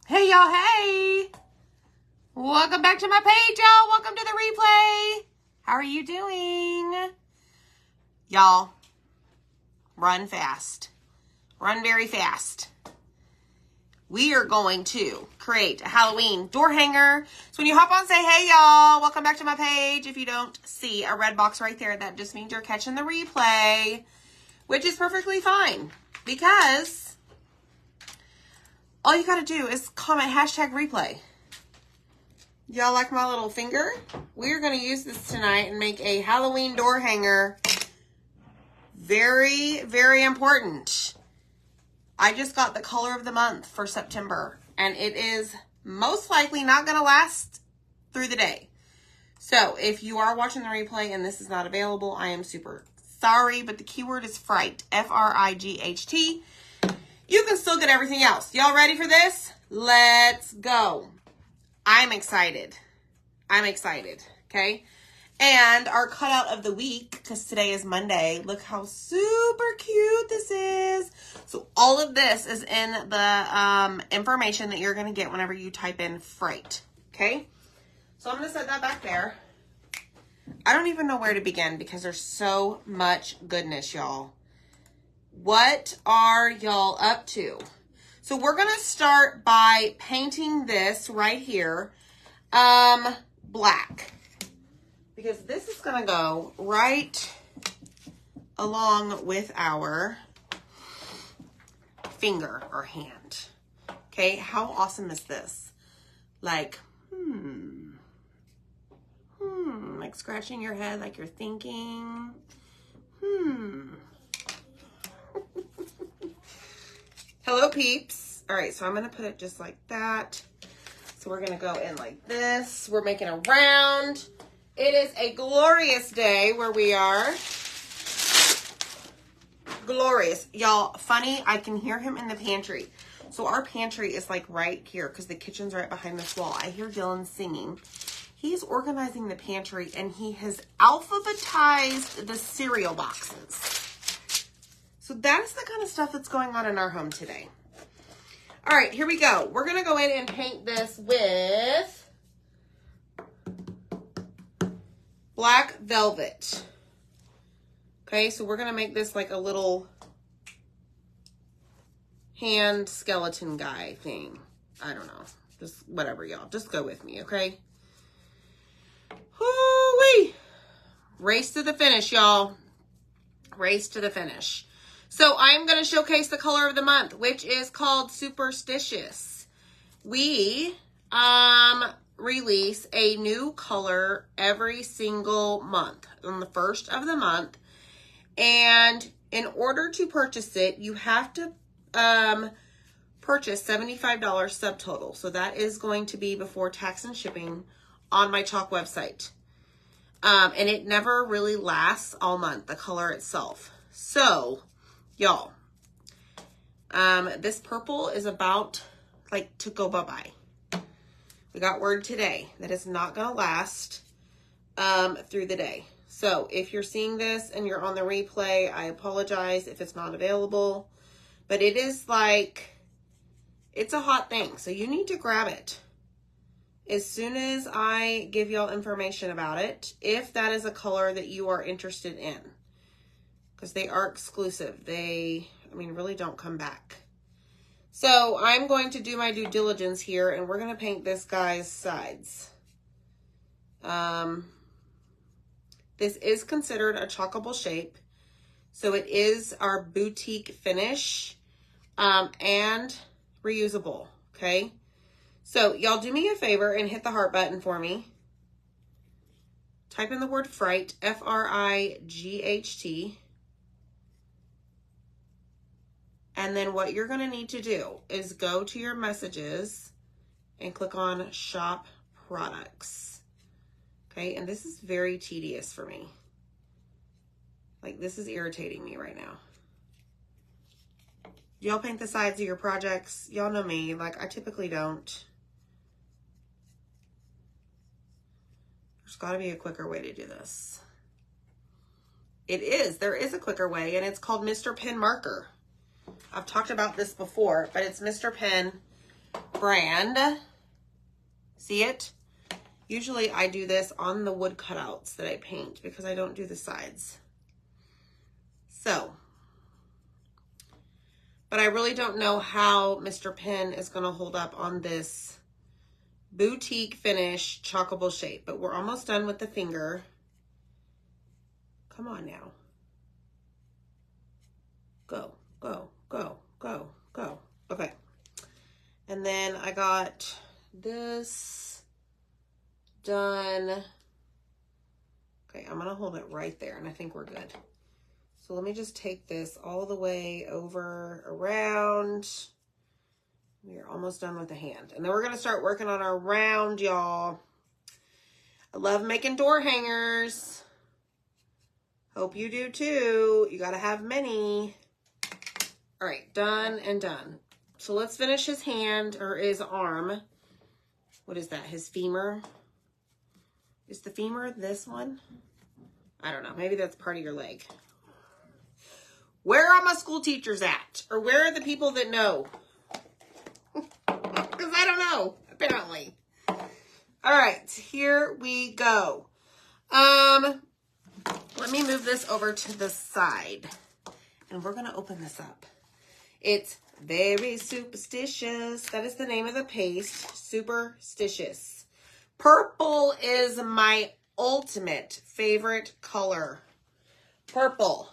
Hey y'all, hey! Welcome back to my page, y'all. Welcome to the replay. How are you doing? Y'all, run fast. Run very fast. We are going to create a Halloween door hanger. So when you hop on, say, hey y'all, welcome back to my page. If you don't see a red box right there, that just means you're catching the replay, which is perfectly fine because all you got to do is comment hashtag replay. Y'all like my little finger? We're going to use this tonight and make a Halloween door hanger. Very, very important. I just got the color of the month for September, and it is most likely not going to last through the day. So if you are watching the replay and this is not available, I am super sorry, but the keyword is fright, F-R-I-G-H-T. You can still get everything else. Y'all ready for this? Let's go. I'm excited. I'm excited, okay? And our cutout of the week, because today is Monday, look how super cute this is. So all of this is in the information that you're going to get whenever you type in fright, okay? So I'm going to set that back there. I don't even know where to begin because there's so much goodness, y'all. What are y'all up to? So we're going to start by painting this right here black. Because this is going to go right along with our finger or hand. Okay, how awesome is this? Like, like scratching your head like you're thinking, Hello, peeps. All right, so I'm going to put it just like that. So we're going to go in like this. We're making a round. It is a glorious day where we are. Glorious. Y'all, funny, I can hear him in the pantry. So our pantry is like right here because the kitchen's right behind this wall. I hear Dylan singing. He's organizing the pantry and he has alphabetized the cereal boxes. So that's the kind of stuff that's going on in our home today. All right, here we go. We're going to go in and paint this with black velvet. Okay, so we're going to make this like a little hand skeleton guy thing. I don't know. Just whatever, y'all. Just go with me, okay? Hoo-wee! Race to the finish, y'all. Race to the finish. So I'm going to showcase the color of the month, which is called Superstitious. We release a new color every single month on the first of the month. And in order to purchase it, you have to purchase $75 subtotal. So that is going to be before tax and shipping on my Chalk website. And it never really lasts all month, the color itself. So, y'all, this purple is about like to go bye-bye. We got word today that it's not going to last through the day. So if you're seeing this and you're on the replay, I apologize if it's not available. But it is like, it's a hot thing. So you need to grab it as soon as I give y'all information about it, if that is a color that you are interested in. Because they are exclusive. They, I mean, really don't come back. So I'm going to do my due diligence here, and we're going to paint this guy's sides. This is considered a chalkable shape. So it is our boutique finish and reusable, okay? So y'all do me a favor and hit the heart button for me. Type in the word fright, F-R-I-G-H-T. And then what you're going to need to do is go to your messages and click on shop products. Okay, and this is very tedious for me. Like, this is irritating me right now. Y'all paint the sides of your projects. Y'all know me, like, I typically don't. There's got to be a quicker way to do this. It is. There is a quicker way, and it's called Mr. Pen Marker. I've talked about this before, but it's Mr. Pen brand. See it? Usually I do this on the wood cutouts that I paint because I don't do the sides. So, but I really don't know how Mr. Pen is going to hold up on this boutique finish chockable shape, but we're almost done with the finger. Come on now. Go, go, go, go, go. Okay. And then I got this done. Okay, I'm going to hold it right there, and I think we're good. So let me just take this all the way over, around. We're almost done with the hand. And then we're going to start working on our round, y'all. I love making door hangers. Hope you do too. You got to have many. All right, done and done. So let's finish his hand or his arm. What is that? His femur? Is the femur this one? I don't know. Maybe that's part of your leg. Where are my school teachers at? Or where are the people that know? Because I don't know, apparently. All right, here we go. Let me move this over to the side. And we're going to open this up. It's Very Superstitious. That is the name of the paste. Superstitious. Purple is my ultimate favorite color. Purple.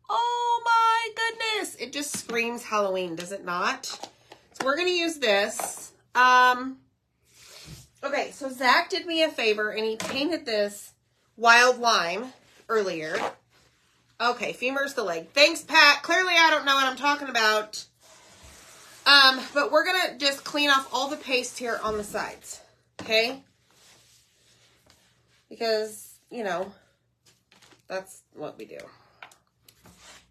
Oh my goodness. It just screams Halloween, does it not? So we're going to use this. Okay, so Zach did me a favor and he painted this wild lime earlier. Okay, femur's the leg. Thanks, Pat. Clearly I don't know what I'm talking about. But we're going to just clean off all the paste here on the sides. Okay? Because, you know, that's what we do.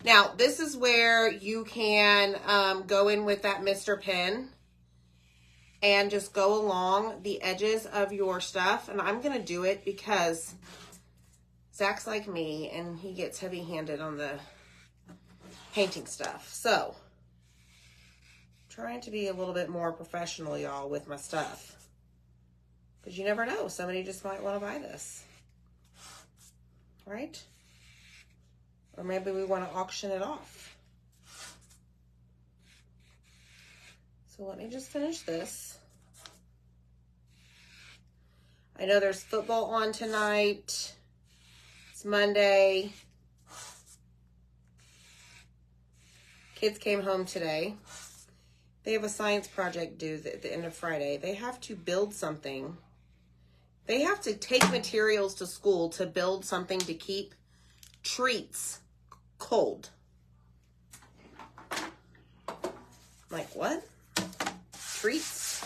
Now, this is where you can go in with that Mr. Pen and just go along the edges of your stuff. And I'm going to do it because Zach's like me and he gets heavy-handed on the painting stuff. So, trying to be a little bit more professional, y'all, with my stuff. Because you never know. Somebody just might want to buy this. Right? Or maybe we want to auction it off. So let me just finish this. I know there's football on tonight. It's Monday. Kids came home today. They have a science project due at the end of Friday. They have to build something. They have to take materials to school to build something to keep treats cold. Like what? Treats?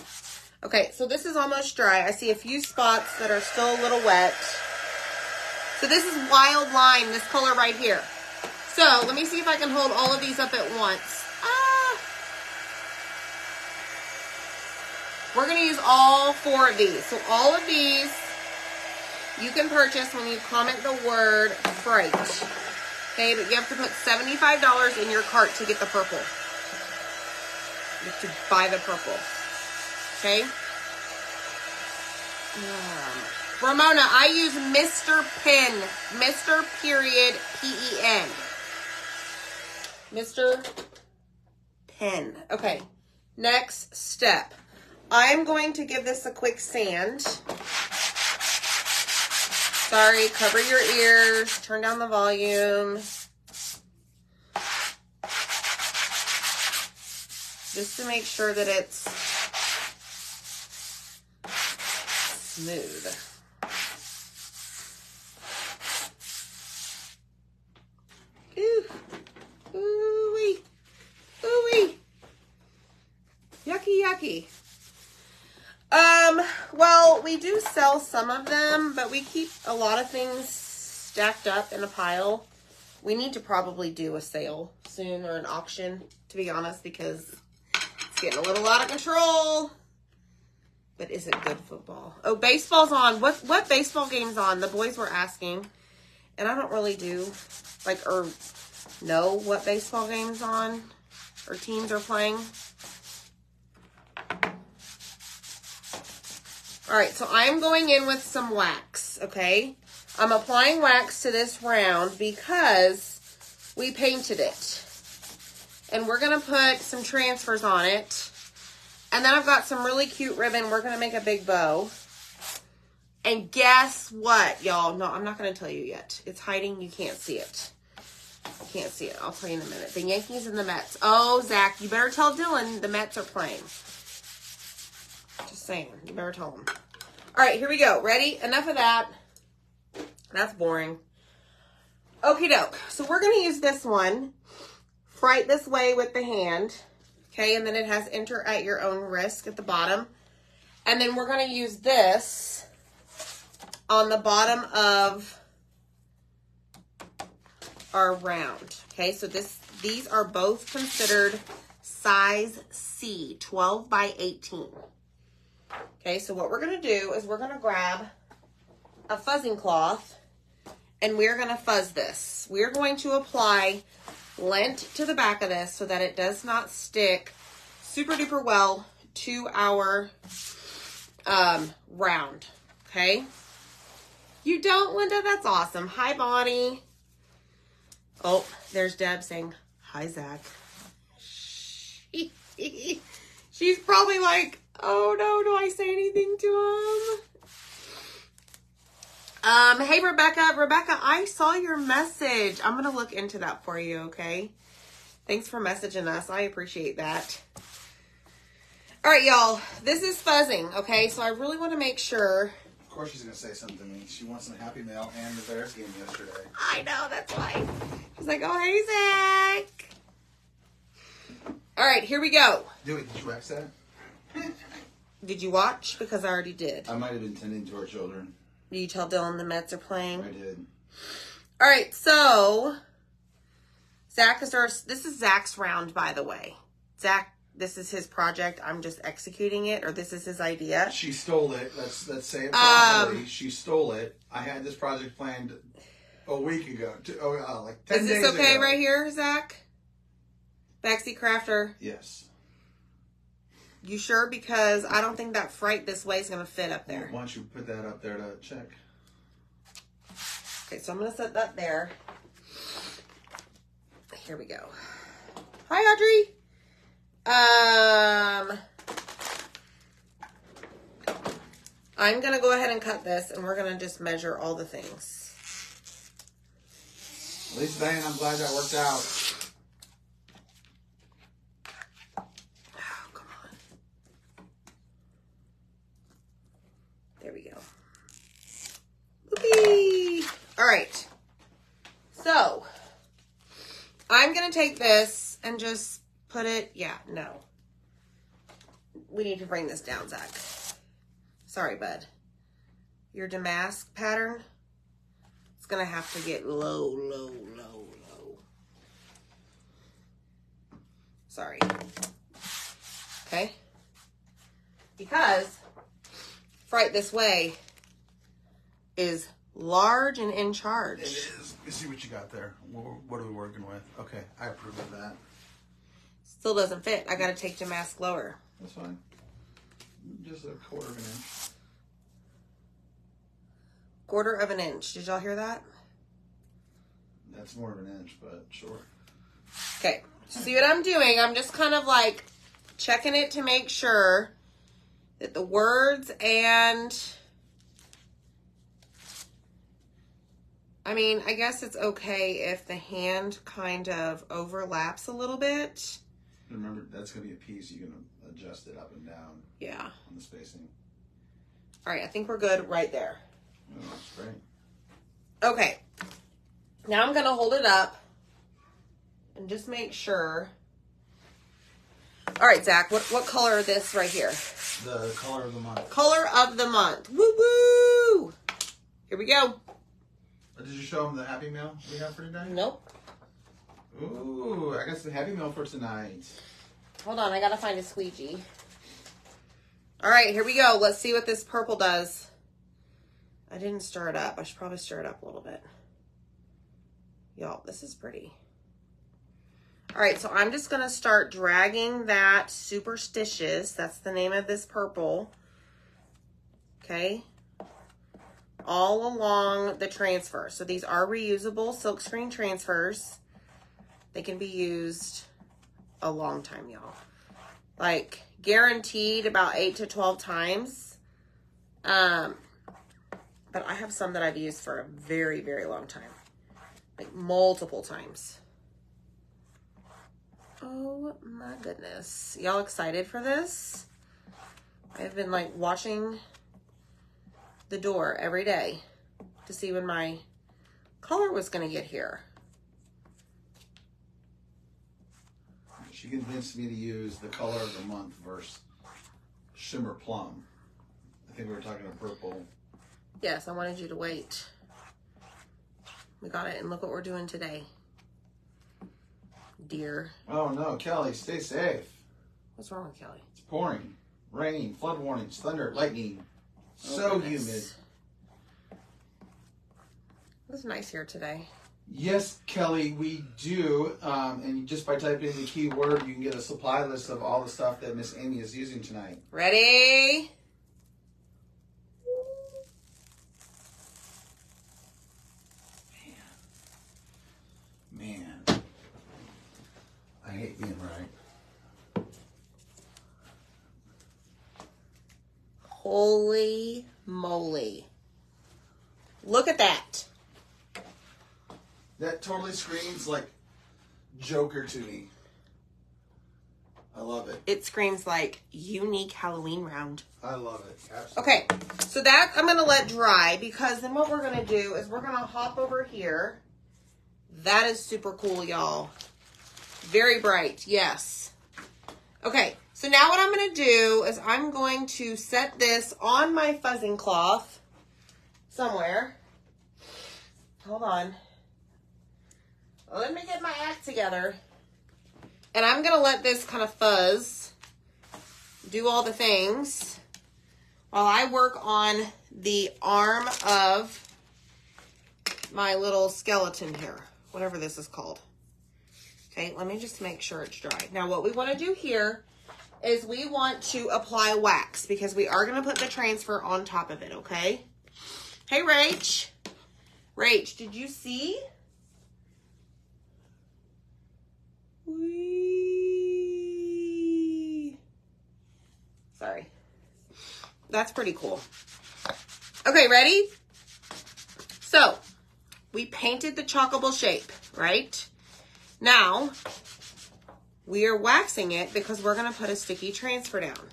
Okay, so this is almost dry. I see a few spots that are still a little wet. So this is wild lime, this color right here. So let me see if I can hold all of these up at once. We're going to use all 4 of these. So all of these you can purchase when you comment the word Fright. Okay, but you have to put $75 in your cart to get the purple. You have to buy the purple. Okay? Ramona, I use Mr. Pen. Mr. Period P-E-N. Mr. Pen. Okay. Next step. I'm going to give this a quick sand. Sorry, cover your ears. Turn down the volume. Just to make sure that it's smooth. Ooh. Ooh-wee. Ooh-wee. Yucky, yucky. Well, we do sell some of them, but we keep a lot of things stacked up in a pile. We need to probably do a sale soon or an auction, to be honest, because it's getting a little out of control. But is it good football? Oh, baseball's on. What baseball game's on? The boys were asking, and I don't really do, like, or know what baseball game's on or teams are playing. All right, so I'm going in with some wax, okay? I'm applying wax to this round because we painted it. And we're going to put some transfers on it. And then I've got some really cute ribbon. We're going to make a big bow. And guess what, y'all? No, I'm not going to tell you yet. It's hiding. You can't see it. You can't see it. I'll tell you in a minute. The Yankees and the Mets. Oh, Zach, you better tell Dylan the Mets are playing. Just saying. You better tell him. All right, here we go. Ready? Enough of that. That's boring. Okie doke. So we're going to use this one. Right this way with the hand. Okay, and then it has enter at your own risk at the bottom. And then we're going to use this on the bottom of our round. Okay, so these are both considered size C, 12 by 18. Okay, so what we're going to do is we're going to grab a fuzzing cloth and we're going to fuzz this. We're going to apply lint to the back of this so that it does not stick super duper well to our round. Okay, you don't, Linda? That's awesome. Hi, Bonnie. Oh, there's Deb saying hi, Zach. She's probably like, oh no, do I say anything to him? Hey, Rebecca. Rebecca, I saw your message. I'm going to look into that for you, okay? Thanks for messaging us. I appreciate that. All right, y'all. This is fuzzing, okay? So I really want to make sure. Of course she's going to say something to me. She wants some Happy Mail and the Bears game yesterday. I know, that's why. She's like, oh, hey, Zach. All right, here we go. Did you wax that? Did you watch? Because I already did. I might have been tending to our children. Did you tell Dylan the Mets are playing? I did. All right, so this is Zach's round, by the way. Zach, this is his project. I'm just executing it, or this is his idea. She stole it. Let's say it properly. She stole it. I had this project planned a week ago. Like 10 days ago. Is this okay right here, Zach? Backseat crafter? Yes. You sure? Because I don't think that fright this way is going to fit up there. Why don't you put that up there to check? Okay, so I'm going to set that there. Here we go. Hi, Audrey. I'm going to go ahead and cut this, and we're going to just measure all the things. At least, Diane, I'm glad that worked out. All right, so I'm going to take this and just put it, we need to bring this down, Zach. Sorry, bud. Your damask pattern, it's going to have to get low. Sorry. Okay? Because Fright This Way is large and in charge. It is. Let's see what you got there. What are we working with? Okay, I approve of that. Still doesn't fit. I got to take damask lower. That's fine. Just a quarter of an inch. Quarter of an inch. Did y'all hear that? That's more of an inch, but sure. Okay. See what I'm doing? I'm just kind of like checking it to make sure that the words and... I mean, I guess it's okay if the hand kind of overlaps a little bit. Remember, that's going to be a piece. You can adjust it up and down. Yeah. On the spacing. All right, I think we're good right there. Oh, that's great. Okay. Now I'm going to hold it up and just make sure. All right, Zach, what color is this right here? The color of the month. Color of the month. Woo-woo! Here we go. Did you show them the Happy Meal we have for today? Nope. Ooh, I got some Happy Meal for tonight. Hold on, I gotta find a squeegee. All right, here we go. Let's see what this purple does. I didn't stir it up. I should probably stir it up a little bit. Y'all, this is pretty. All right, so I'm just gonna start dragging that Superstitious. That's the name of this purple. okay? All along the transfer. So these are reusable silkscreen transfers. They can be used a long time, y'all. Like, guaranteed about 8 to 12 times. But I have some that I've used for a very, very long time. Like, multiple times. Oh, my goodness. Y'all excited for this? I've been, like, watching the door every day to see when my color was going to get here. She convinced me to use the color of the month versus Shimmer Plum. I think we were talking about purple. Yes, I wanted you to wait. We got it, and look what we're doing today. Dear. Oh no, Kelly, stay safe. What's wrong with Kelly? It's pouring. Rain, flood warnings, thunder, lightning. So humid. It's nice here today. Yes, Kelly, we do. And just by typing in the keyword, you can get a supply list of all the stuff that Miss Amy is using tonight. Ready? Man. I hate being right. Holy moly. Look at that. That totally screams like Joker to me. I love it. It screams like unique Halloween round. I love it. Absolutely. Okay, so that I'm going to let dry, because then what we're going to do is we're going to hop over here. That is super cool, y'all. Very bright, yes. Okay, so now what I'm going to do is I'm going to set this on my fuzzing cloth somewhere. Hold on. Let me get my act together. And I'm going to let this kind of fuzz, do all the things, while I work on the arm of my little skeleton here, whatever this is called. Okay, let me just make sure it's dry. Now, what we want to do here is we want to apply wax, because we are going to put the transfer on top of it, okay? Hey, Rach. Rach, did you see? Whee! Sorry. That's pretty cool. Okay, ready? So, we painted the chockable shape, right? Now, we are waxing it because we're going to put a sticky transfer down.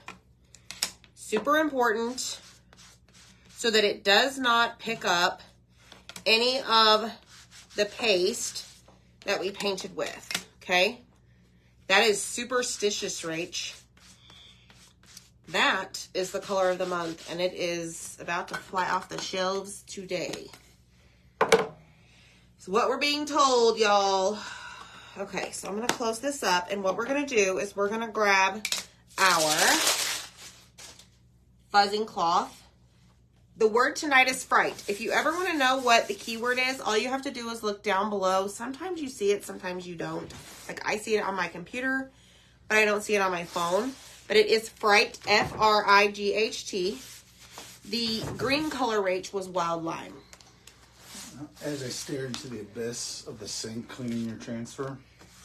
Super important so that it does not pick up any of the paste that we painted with, okay? That is superstitious, Rach. That is the color of the month, and it is about to fly off the shelves today. So what we're being told, y'all. Okay, so I'm going to close this up, and what we're going to do is we're going to grab our fuzzing cloth. The word tonight is fright. If you ever want to know what the keyword is, all you have to do is look down below. Sometimes you see it, sometimes you don't. Like, I see it on my computer, but I don't see it on my phone. But it is fright, F-R-I-G-H-T. The green color, Rach, was wild lime. As I stare into the abyss of the sink cleaning your transfer.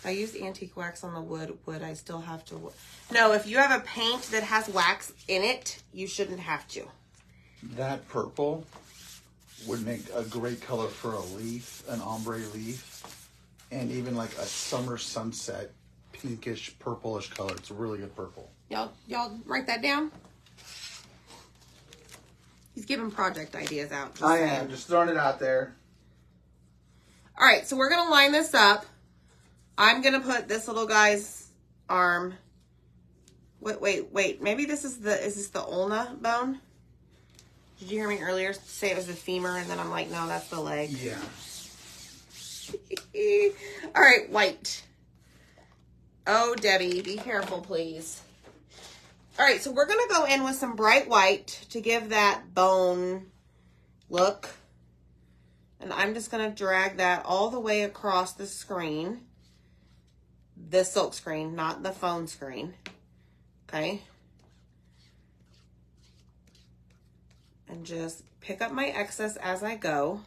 I used antique wax on the wood. Would I still have to? No, if you have a paint that has wax in it, you shouldn't have to. That purple would make a great color for a leaf, an ombre leaf, and even like a summer sunset pinkish, purplish color. It's a really good purple. Y'all write that down? He's giving project ideas out. I am. Just throwing it out there. All right, so we're going to line this up. I'm going to put this little guy's arm. Wait. Maybe is this the ulna bone? Did you hear me earlier say it was the femur, and then I'm like, no, that's the leg. Yeah. All right, white. Oh, Debbie, be careful, please. All right, so we're going to go in with some bright white to give that bone look. And I'm just going to drag that all the way across the screen. The silk screen, not the phone screen. Okay. and just pick up my excess as I go.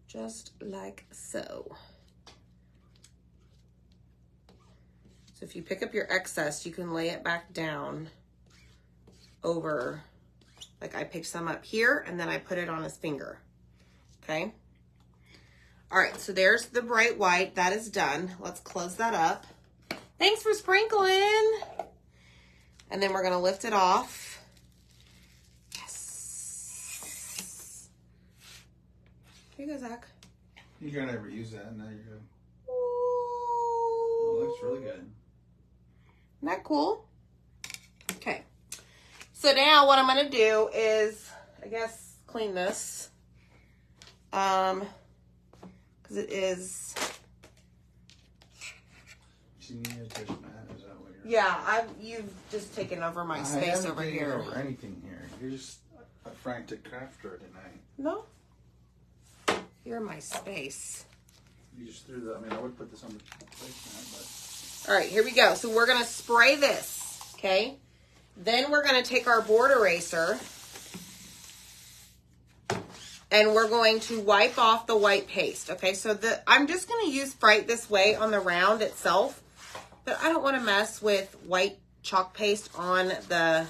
Just like so. So if you pick up your excess, you can lay it back down over, like I picked some up here and then I put it on his finger, okay? All right, so there's the bright white. That is done. Let's close that up. Thanks for sprinkling. And then we're gonna lift it off. Yes. Here you go, Zach. You're gonna never use that. Now you're good. Ooh. It looks really good. Isn't that cool? Okay. So now what I'm going to do is, I guess, clean this. Because it is... You need a touch mat, is that what you're... Yeah, you've just taken over my space over here. Over anything here. You're just a frantic crafter tonight. No. You're my space. You just threw the... I mean, I would put this on the placemat, but... All right, here we go. So we're going to spray this, okay? Then we're going to take our board eraser and we're going to wipe off the white paste, okay? So I'm just going to use Fright This Way on the round itself, but I don't want to mess with white chalk paste on the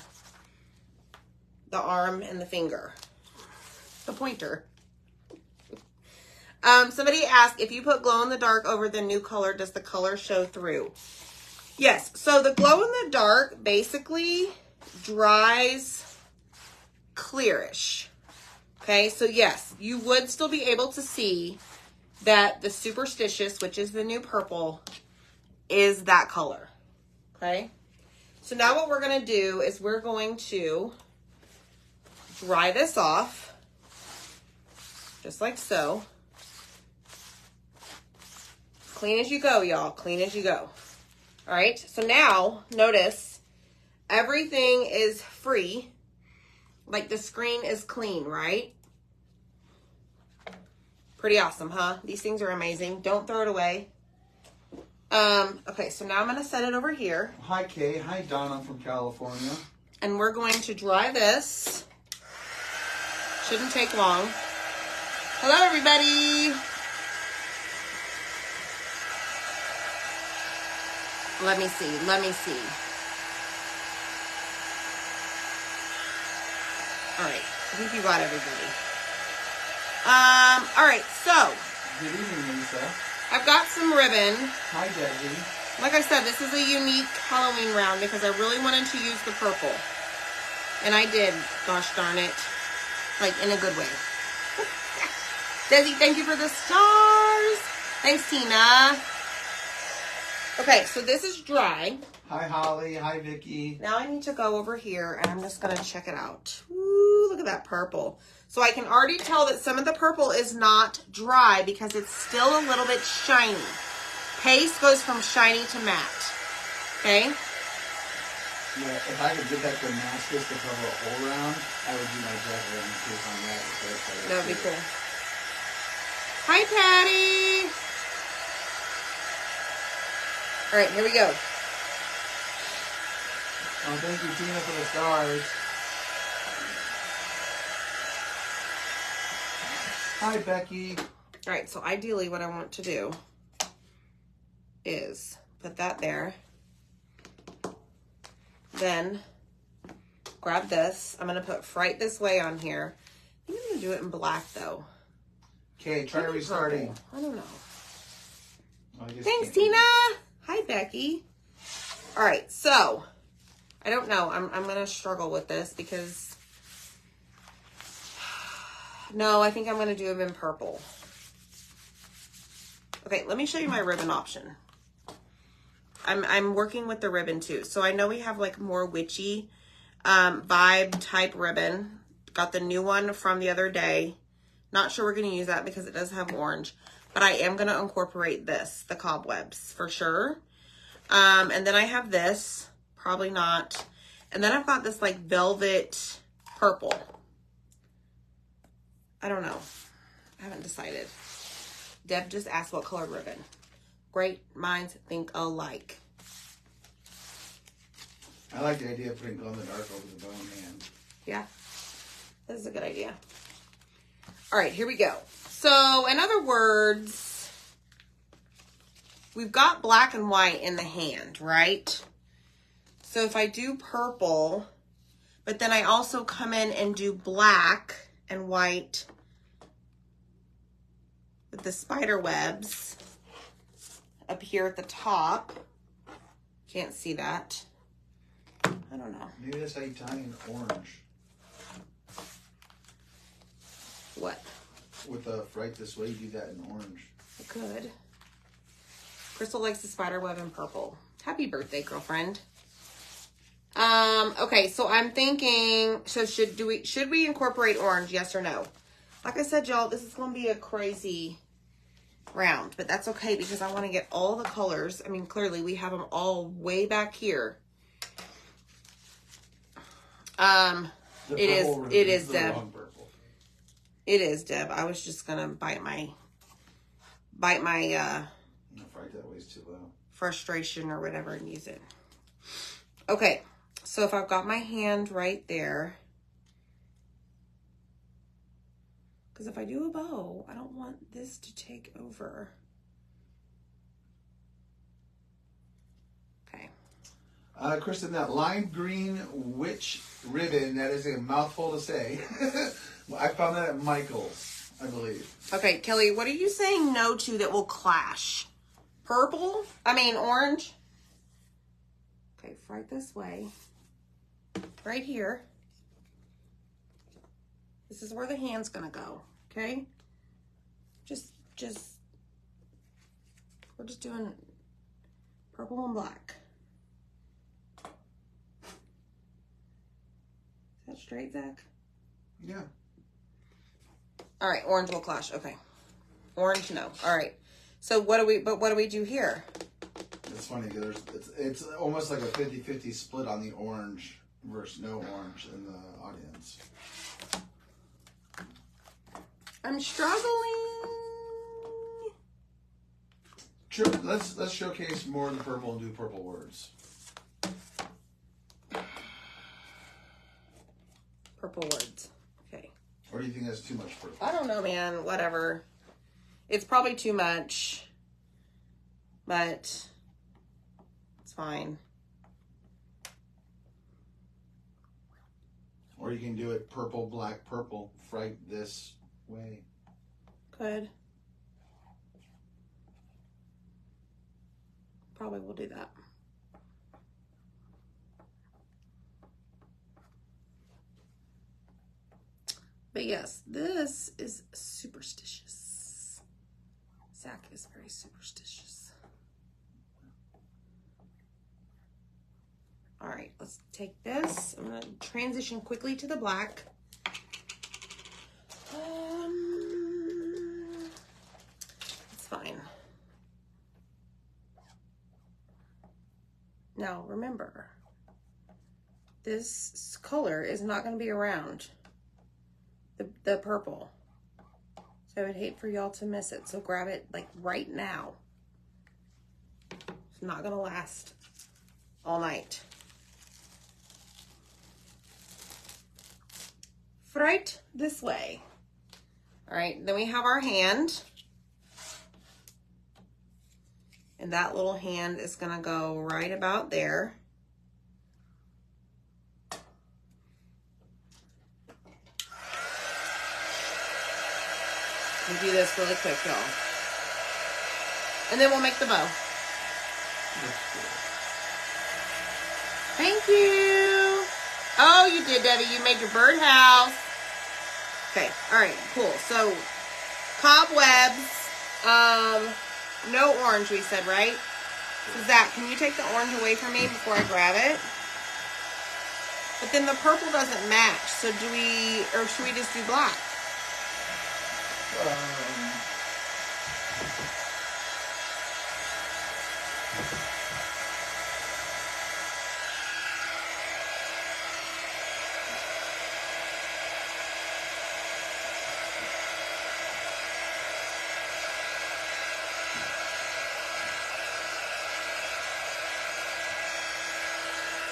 arm and the finger, the pointer. Somebody asked, if you put glow in the dark over the new color, does the color show through? Yes. So the glow in the dark basically dries clearish. Okay. So yes, you would still be able to see that the Superstitious, which is the new purple, is that color. Okay. So now what we're going to do is we're going to dry this off just like so. Clean as you go, y'all. Clean as you go. All right. So now, notice, everything is free. Like the screen is clean, right? Pretty awesome, huh? These things are amazing. Don't throw it away. Okay, so now I'm going to set it over here. Hi, Kay. Hi, Donna from California. And we're going to dry this. Shouldn't take long. Hello, everybody. Let me see. Let me see. All right. I think you got everybody. All right. So. Good evening, Lisa. I've got some ribbon. Hi, Debbie. Like I said, this is a unique Halloween round because I really wanted to use the purple. And I did. Gosh darn it. Like, in a good way. Desi, thank you for the stars. Thanks, Tina. Okay, so this is dry. Hi, Holly. Hi, Vicky. Now I need to go over here and I'm just going to check it out. Ooh, look at that purple. So I can already tell that some of the purple is not dry because it's still a little bit shiny. Paste goes from shiny to matte. Okay? Yeah, if I could get that Damascus to cover a whole round, I would do my jack-o' case on that. That would be cool. Hi, Patty. All right, here we go. Oh, thank you, Tina, for the stars. Hi, Becky. All right, so ideally what I want to do is put that there. Then grab this. I'm going to put Fright This Way on here. I think I'm going to do it in black, though. Okay, try restarting. I don't know. I Thanks, Tina. Hi, Becky. All right, so I don't know. I'm going to struggle with this because... No, I think I'm going to do them in purple. Okay, let me show you my ribbon option. I'm working with the ribbon too. So I know we have like more witchy vibe type ribbon. Got the new one from the other day. Not sure we're going to use that because it does have orange. But I am going to incorporate this, the cobwebs, for sure. And then I have this. Probably not. And then I've got this like velvet purple. I don't know. I haven't decided. Deb just asked what color ribbon. Great minds think alike. I like the idea of putting glow in the dark over the bone hand. Yeah, this is a good idea. All right, here we go. So, in other words, we've got black and white in the hand, right? So if I do purple, but then I also come in and do black and white with the spider webs up here at the top. Can't see that. I don't know. Maybe that's how you tie in orange. What? With the Fright This Way, you do that in orange. I could. Crystal likes the spider web in purple. Happy birthday, girlfriend. Okay, so I'm thinking, so should we incorporate orange, yes or no? Like I said, y'all, this is going to be a crazy round, but that's okay because I want to get all the colors. I mean, clearly we have them all way back here. It is Deb. It is Deb. I was just going to bite my Fright That Way's too low. frustration or whatever and use it. Okay. So if I've got my hand right there, because if I do a bow, I don't want this to take over. Okay. Kristen, that lime green witch ribbon, that is a mouthful to say. I found that at Michael's, I believe. Okay, Kelly, what are you saying no to that will clash? Orange? Okay, right this way. Right here. This is where the hand's gonna go, okay? We're just doing purple and black. Is that straight, Zach? Yeah. All right, orange will clash, okay. Orange, no, all right. So what do we do here? It's funny because it's almost like a 50-50 split on the orange versus no orange in the audience. I'm struggling. Sure, let's showcase more of the purple and do purple words. Purple words. Okay. Or do you think that's too much purple? I don't know, man. Whatever. It's probably too much, but it's fine. Or you can do it purple, black, purple, Fright This Way. Good. Probably will do that. But yes, this is superstitious. Zach is very superstitious. All right, let's take this. I'm going to transition quickly to the black. It's fine. Now, remember, this color is not going to be around the purple. So I would hate for y'all to miss it. So grab it like right now. It's not going to last all night. Fright This Way. All right, then we have our hand. And that little hand is going to go right about there. We'll do this really quick, y'all. And then we'll make the bow. Thank you. Oh, you did, Debbie. You made your birdhouse. Okay, all right, cool. So, cobwebs, no orange, we said, right? So, Zach, can you take the orange away from me before I grab it? But then the purple doesn't match. So, should we just do black?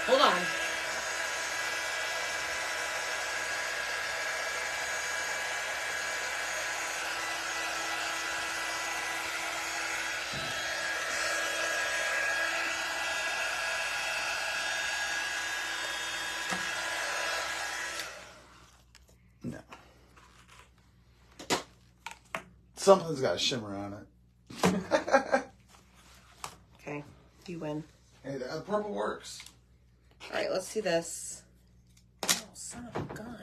Hold on. No. Something's got a shimmer on it. Okay, you win. Hey, the purple works. All right, let's see this. Oh, son of a gun.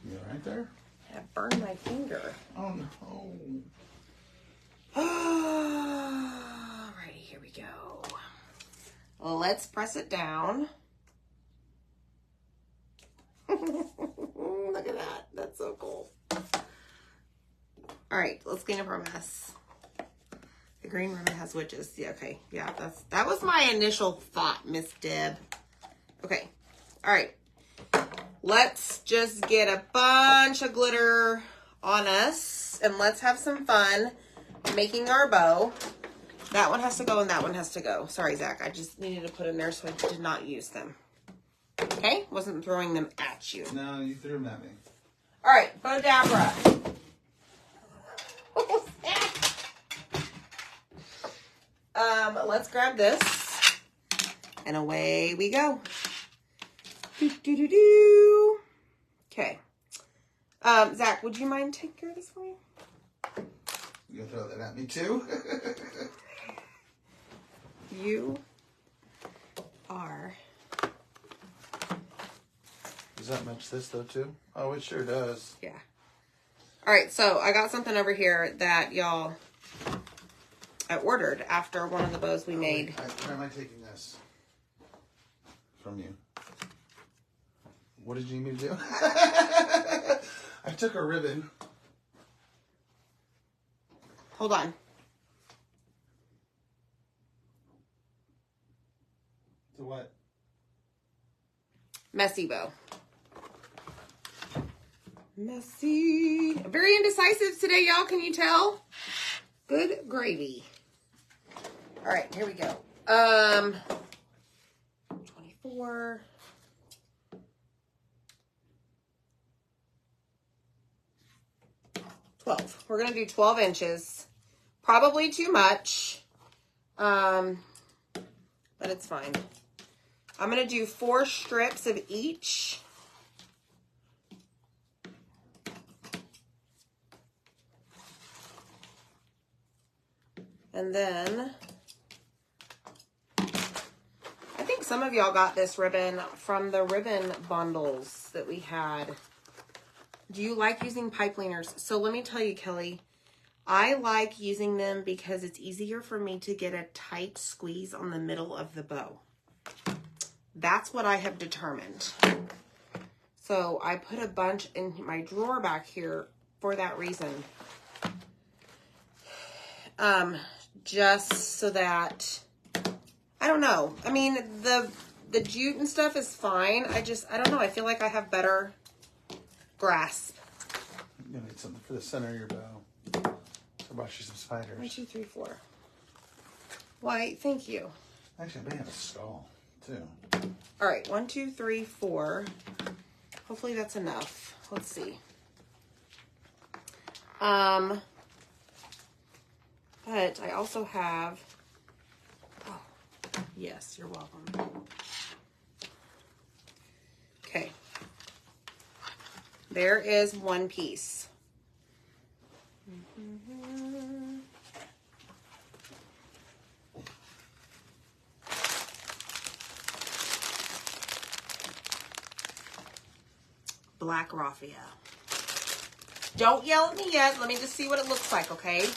You right there? I burned my finger. Oh no. Alrighty, here we go. Let's press it down. Look at that. That's so cool. All right, let's clean up our mess. The green ribbon has witches. Yeah, okay. Yeah, that was my initial thought, Miss Deb. Okay. All right. Let's just get a bunch of glitter on us and let's have some fun making our bow. That one has to go and that one has to go. Sorry, Zach. I just needed to put in there so I did not use them. Okay? Wasn't throwing them at you. No, you threw them at me. All right, Bodabra. Let's grab this, and away we go. Okay. Zach, would you mind taking care of this for me? You gonna throw that at me too? You are. Does that match this though too? Oh, it sure does. Yeah. All right, so I got something over here that y'all I ordered after one of the bows we made. Where am I taking this from you? What did you need me to do? I took a ribbon. Hold on. To what? Messy bow. Messy. Very indecisive today, y'all. Can you tell? Good gravy. All right, here we go. 24. We're going to do 12 inches. Probably too much. But it's fine. I'm going to do 4 strips of each. And then, I think some of y'all got this ribbon from the ribbon bundles that we had. Do you like using pipe cleaners? So let me tell you, Kelly, I like using them because it's easier for me to get a tight squeeze on the middle of the bow. That's what I have determined. So I put a bunch in my drawer back here for that reason. Just so that, I don't know. I mean, the jute and stuff is fine. I don't know. I feel like I have better grasp. I'm gonna need something for the center of your bow. So brought you some spiders. 1, 2, 3, 4. Why, thank you. Actually, I may have a skull too. All right, 1, 2, 3, 4. Hopefully that's enough. Let's see. But I also have, oh, yes, you're welcome. Okay. There is 1 piece. Black raffia. Don't yell at me yet. Let me just see what it looks like, okay?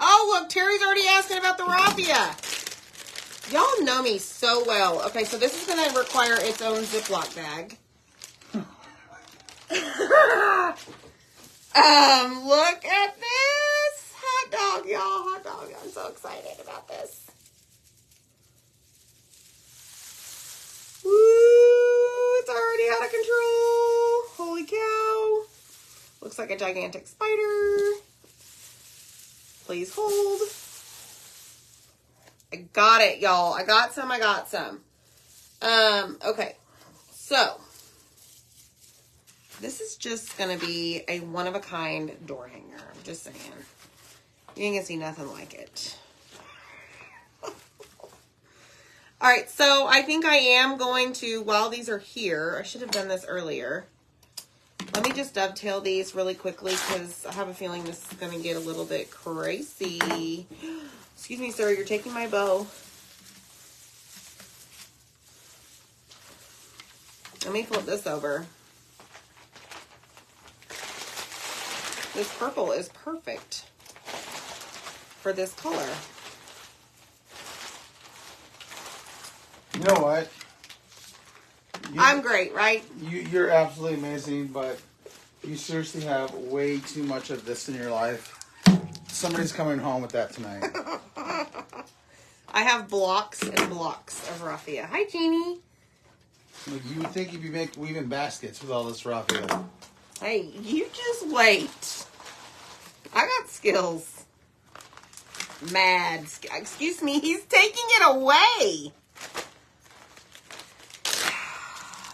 Oh, look, Terry's already asking about the raffia. Y'all know me so well. Okay, so this is going to require its own Ziploc bag. Look at this. Hot dog, y'all. Hot dog. I'm so excited about this. Woo! It's already out of control. Holy cow. Looks like a gigantic spider. Please hold. I got it, y'all. I got some. Okay. So, this is just going to be a one-of-a-kind door hanger. I'm just saying. You ain't going to see nothing like it. All right, so I think I am going to, while these are here, I should have done this earlier. Let me just dovetail these really quickly because I have a feeling this is going to get a little bit crazy. Excuse me, sir, you're taking my bow. Let me flip this over. This purple is perfect for this color. You know what? I'm great, right? You're absolutely amazing, but you seriously have way too much of this in your life. Somebody's coming home with that tonight. I have blocks and blocks of raffia. Hi, Jeannie. Like, you would think you'd be weaving baskets with all this raffia. Hey, you just wait. I got skills. Mad. Excuse me, he's taking it away.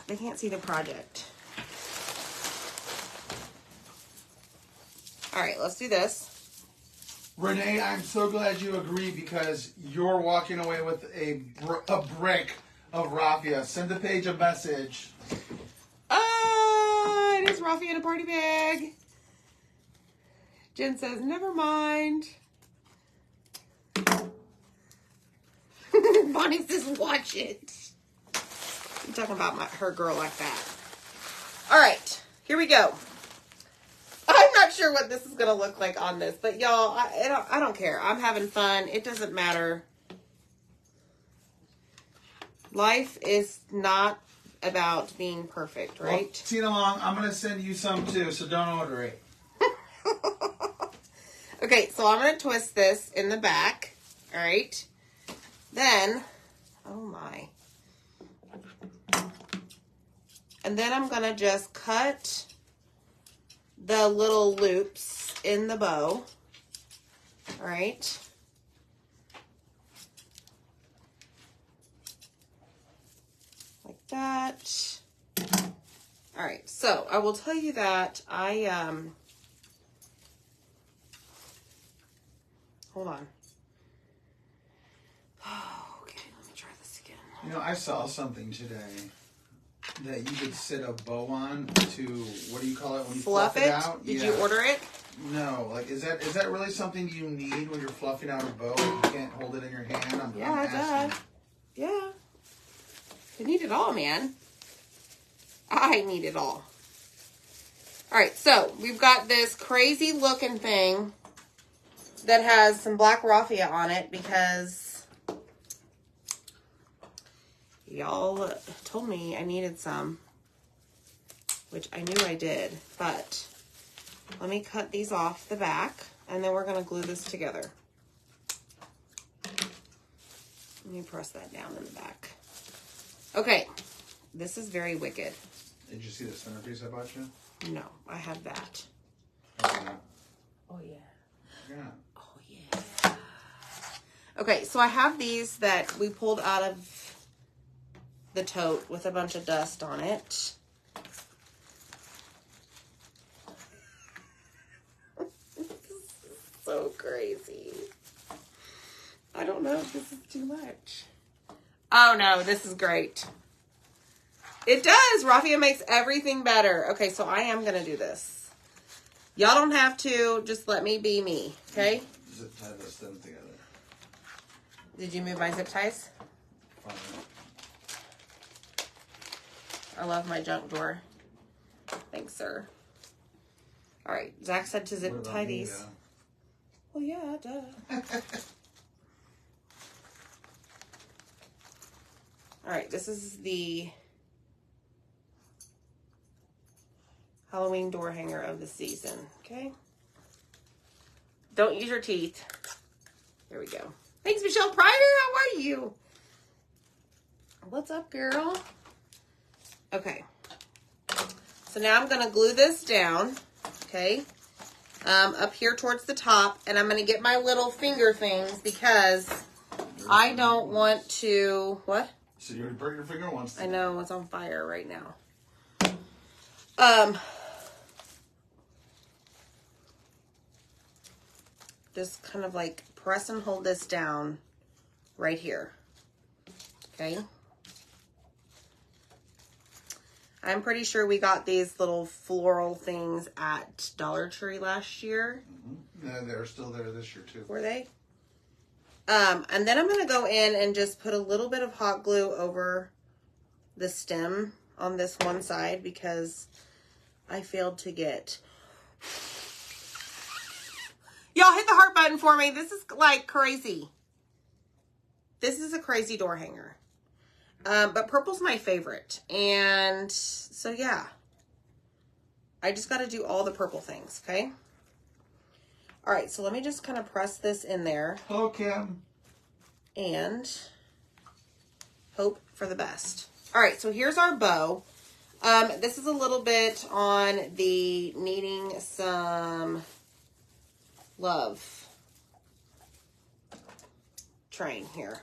They can't see the project. All right, let's do this. Renee, I'm so glad you agree because you're walking away with a brick of raffia. Send the page a message. It is raffia in a party bag. Jen says, never mind. Bonnie says, watch it. I'm talking about her girl like that. All right, here we go. I'm not sure what this is going to look like on this, but y'all, I don't care. I'm having fun. It doesn't matter. Life is not about being perfect, right? Well, Tina Long, I'm going to send you some too, so don't order it. Okay, so I'm going to twist this in the back. All right. Then, oh my. And then I'm going to just cut the little loops in the bow. All right. Like that. All right. So I will tell you that hold on. Oh, okay, let me try this again. You know, I saw something today that you could sit a bow on to, what do you call it when you fluff it out? Did you order it? No, like is that really something you need when you're fluffing out a bow? You can't hold it in your hand. I'm asking. Yeah. You need it all, man. I need it all. All right, so we've got this crazy looking thing that has some black raffia on it because y'all told me I needed some, which I knew I did, but let me cut these off the back and then we're going to glue this together. Let me press that down in the back. Okay, this is very wicked. Did you see the centerpiece I bought you? No, I have that. Okay. Oh, yeah. Yeah. Oh, yeah. Okay, so I have these that we pulled out of the tote with a bunch of dust on it. This is so crazy. I don't know if this is too much. Oh, no, this is great. It does. Raffia makes everything better. Okay, so I am going to do this. Y'all don't have to. Just let me be me, okay? Zip tie those stems together. Did you move my zip ties? Fine. I love my junk drawer. Thanks, sir. All right, Zach said to zip tie these. Well, yeah, duh. All right, this is the Halloween door hanger of the season, okay? Don't use your teeth. There we go. Thanks, Michelle Pryor. How are you? What's up, girl? Okay. So now I'm going to glue this down, okay, up here towards the top, and I'm going to get my little finger things because I don't want to, what? So you already burnt your finger once. I know, it's on fire right now. Just kind of like press and hold this down right here. Okay. I'm pretty sure we got these little floral things at Dollar Tree last year. Mm-hmm. Yeah, they're still there this year too. Were they? And then I'm going to go in and just put a little bit of hot glue over the stem on this one side because I failed to get... Y'all hit the heart button for me. This is like crazy. This is a crazy door hanger. But purple's my favorite. And so, yeah. I just got to do all the purple things, okay? All right, so let me just kind of press this in there. Hello, Kim. And hope for the best. All right, so here's our bow. This is a little bit on the needing some love train here.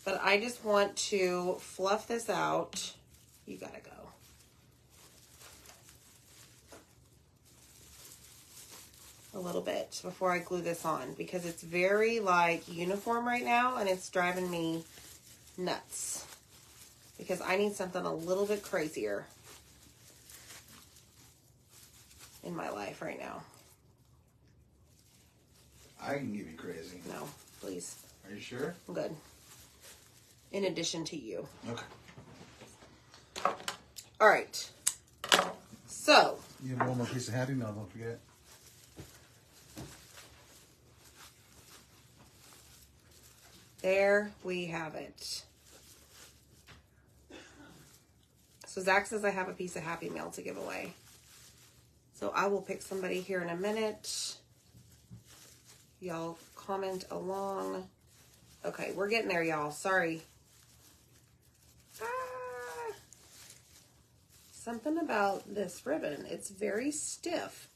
But I just want to fluff this out. You gotta go. A little bit before I glue this on because it's very like uniform right now and it's driving me nuts because I need something a little bit crazier in my life right now. I can give you crazy. No, please. Are you sure? I'm good. In addition to you. Okay. All right. So. You have one more piece of Happy Meal, don't forget. There we have it. So Zach says I have a piece of Happy Meal to give away. So I will pick somebody here in a minute. Y'all comment along. Okay, we're getting there, y'all. Sorry. Something about this ribbon. It's very stiff.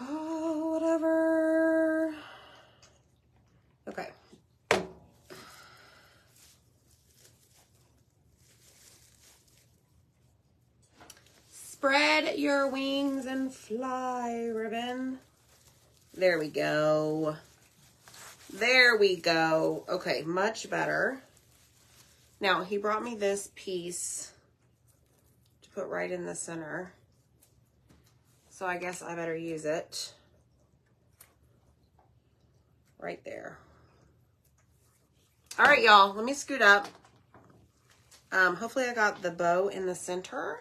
Oh, whatever. Okay. Spread your wings and fly, ribbon. There we go. There we go. Okay, much better. Now, he brought me this piece to put right in the center. So I guess I better use it. Right there. All right, y'all, let me scoot up. Hopefully I got the bow in the center.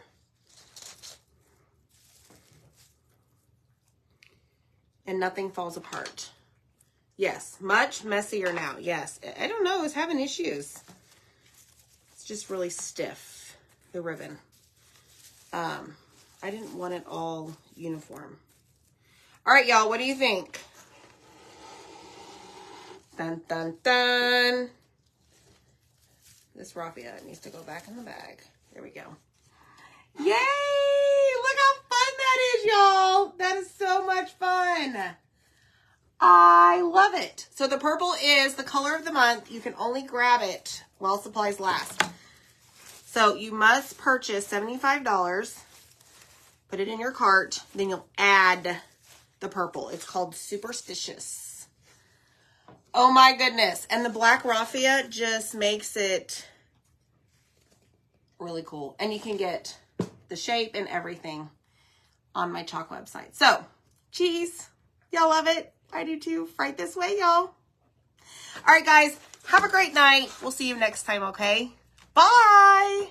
And nothing falls apart. Yes, much messier now. Yes, I don't know, it's having issues. It's just really stiff, the ribbon. I didn't want it all uniform. All right, y'all, what do you think? Dun, dun, dun. This raffia needs to go back in the bag. There we go. Yay! Look how fun that is, y'all. That is so much fun. I love it. So the purple is the color of the month. You can only grab it while supplies last. So you must purchase $75. Put it in your cart. Then you'll add the purple. It's called Superstitious. Oh my goodness. And the black raffia just makes it really cool. And you can get the shape and everything on my chalk website. So, cheese. Y'all love it. I do too. Right this way, y'all. All right, guys. Have a great night. We'll see you next time, okay? Bye.